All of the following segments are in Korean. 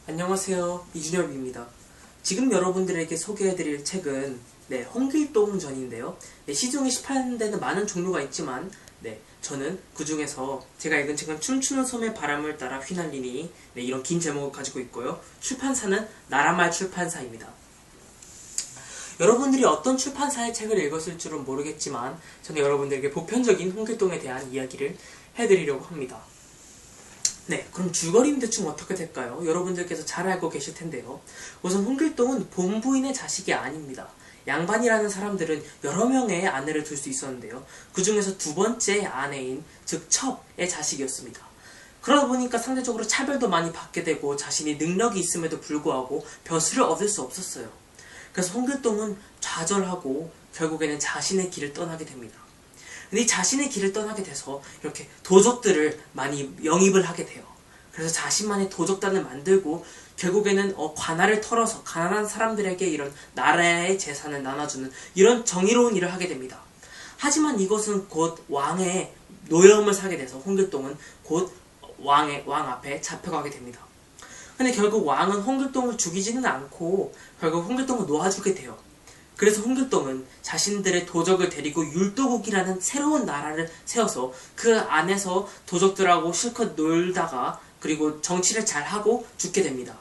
안녕하세요. 이준엽입니다. 지금 여러분들에게 소개해드릴 책은 홍길동전인데요. 시중에 시판되는 많은 종류가 있지만 저는 그 중에서 제가 읽은 책은 춤추는 섬의 바람을 따라 휘날리니 이런 긴 제목을 가지고 있고요. 출판사는 나라말 출판사입니다. 여러분들이 어떤 출판사의 책을 읽었을 줄은 모르겠지만 저는 여러분들에게 보편적인 홍길동에 대한 이야기를 해드리려고 합니다. 그럼 줄거리는 대충 어떻게 될까요? 여러분들께서 잘 알고 계실 텐데요. 우선 홍길동은 본부인의 자식이 아닙니다. 양반이라는 사람들은 여러 명의 아내를 둘 수 있었는데요. 그 중에서 두 번째 아내인 즉 첩의 자식이었습니다. 그러다 보니까 상대적으로 차별도 많이 받게 되고 자신이 능력이 있음에도 불구하고 벼슬을 얻을 수 없었어요. 그래서 홍길동은 좌절하고 결국에는 자신의 길을 떠나게 됩니다. 근데 이 자신의 길을 떠나게 돼서 이렇게 도적들을 많이 영입을 하게 돼요. 그래서 자신만의 도적단을 만들고 결국에는 관할을 털어서 가난한 사람들에게 이런 나라의 재산을 나눠주는 이런 정의로운 일을 하게 됩니다. 하지만 이것은 곧 왕의 노여움을 사게 돼서 홍길동은 곧 왕 앞에 잡혀가게 됩니다. 근데 결국 왕은 홍길동을 죽이지는 않고 결국 홍길동을 놓아주게 돼요. 그래서 홍길동은 자신들의 도적을 데리고 율도국이라는 새로운 나라를 세워서 그 안에서 도적들하고 실컷 놀다가 그리고 정치를 잘하고 죽게 됩니다.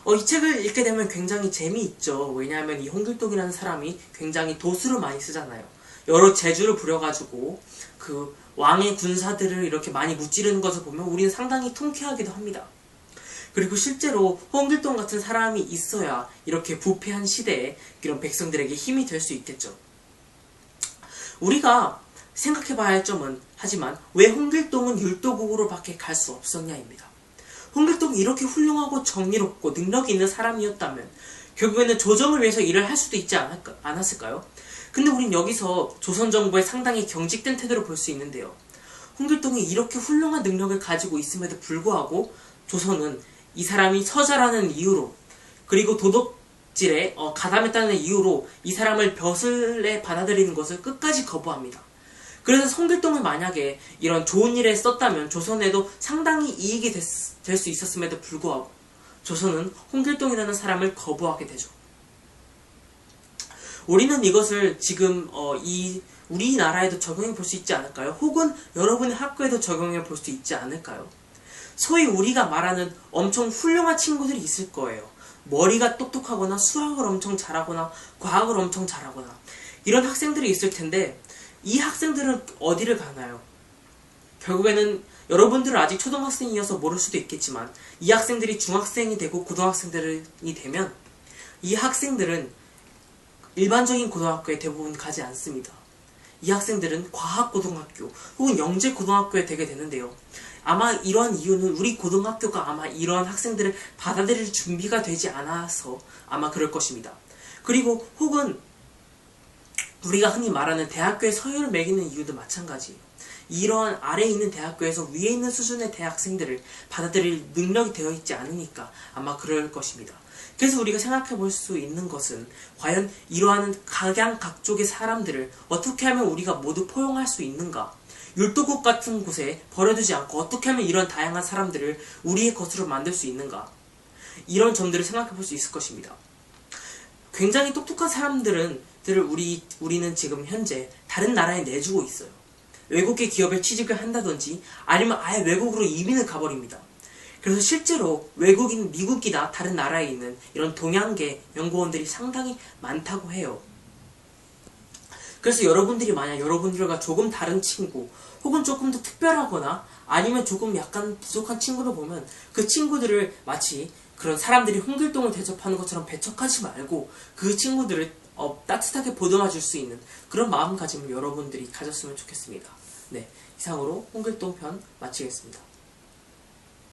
이 책을 읽게 되면 굉장히 재미있죠. 왜냐하면 이 홍길동이라는 사람이 굉장히 도수를 많이 쓰잖아요. 여러 재주를 부려가지고 그 왕의 군사들을 이렇게 많이 무찌르는 것을 보면 우리는 상당히 통쾌하기도 합니다. 그리고 실제로 홍길동 같은 사람이 있어야 이렇게 부패한 시대에 이런 백성들에게 힘이 될 수 있겠죠. 우리가 생각해봐야 할 점은 하지만 왜 홍길동은 율도국으로 밖에 갈 수 없었냐입니다. 홍길동이 이렇게 훌륭하고 정의롭고 능력이 있는 사람이었다면 결국에는 조정을 위해서 일을 할 수도 있지 않았을까요? 근데 우린 여기서 조선정부의 상당히 경직된 태도를 볼 수 있는데요. 홍길동이 이렇게 훌륭한 능력을 가지고 있음에도 불구하고 조선은 이 사람이 서자라는 이유로 그리고 도덕질에 가담했다는 이유로 이 사람을 벼슬에 받아들이는 것을 끝까지 거부합니다. 그래서 홍길동을 만약에 이런 좋은 일에 썼다면 조선에도 상당히 이익이 될 수 있었음에도 불구하고 조선은 홍길동이라는 사람을 거부하게 되죠. 우리는 이것을 지금 우리나라에도 적용해 볼 수 있지 않을까요? 혹은 여러분의 학교에도 적용해 볼 수 있지 않을까요? 소위 우리가 말하는 엄청 훌륭한 친구들이 있을 거예요. 머리가 똑똑하거나 수학을 엄청 잘하거나 과학을 엄청 잘하거나 이런 학생들이 있을 텐데 이 학생들은 어디를 가나요? 결국에는 여러분들은 아직 초등학생이어서 모를 수도 있겠지만 이 학생들이 중학생이 되고 고등학생들이 되면 이 학생들은 일반적인 고등학교에 대부분 가지 않습니다. 이 학생들은 과학고등학교 혹은 영재고등학교에 되게 되는데요. 아마 이러한 이유는 우리 고등학교가 아마 이러한 학생들을 받아들일 준비가 되지 않아서 아마 그럴 것입니다. 그리고 혹은 우리가 흔히 말하는 대학교의 서열을 매기는 이유도 마찬가지예요. 이러한 아래에 있는 대학교에서 위에 있는 수준의 대학생들을 받아들일 능력이 되어 있지 않으니까 아마 그럴 것입니다. 그래서 우리가 생각해 볼 수 있는 것은 과연 이러한 각양각족의 사람들을 어떻게 하면 우리가 모두 포용할 수 있는가? 율도국 같은 곳에 버려두지 않고 어떻게 하면 이런 다양한 사람들을 우리의 것으로 만들 수 있는가? 이런 점들을 생각해 볼 수 있을 것입니다. 굉장히 똑똑한 사람들을 우리는 지금 현재 다른 나라에 내주고 있어요. 외국의 기업에 취직을 한다든지 아니면 아예 외국으로 이민을 가버립니다. 그래서 실제로 외국인 미국이나 다른 나라에 있는 이런 동양계 연구원들이 상당히 많다고 해요. 그래서 여러분들이 만약 여러분들과 조금 다른 친구 혹은 조금 더 특별하거나 아니면 조금 약간 부족한 친구를 보면 그 친구들을 마치 그런 사람들이 홍길동을 대접하는 것처럼 배척하지 말고 그 친구들을 따뜻하게 보듬어 줄 수 있는 그런 마음가짐을 여러분들이 가졌으면 좋겠습니다. 이상으로 홍길동 편 마치겠습니다.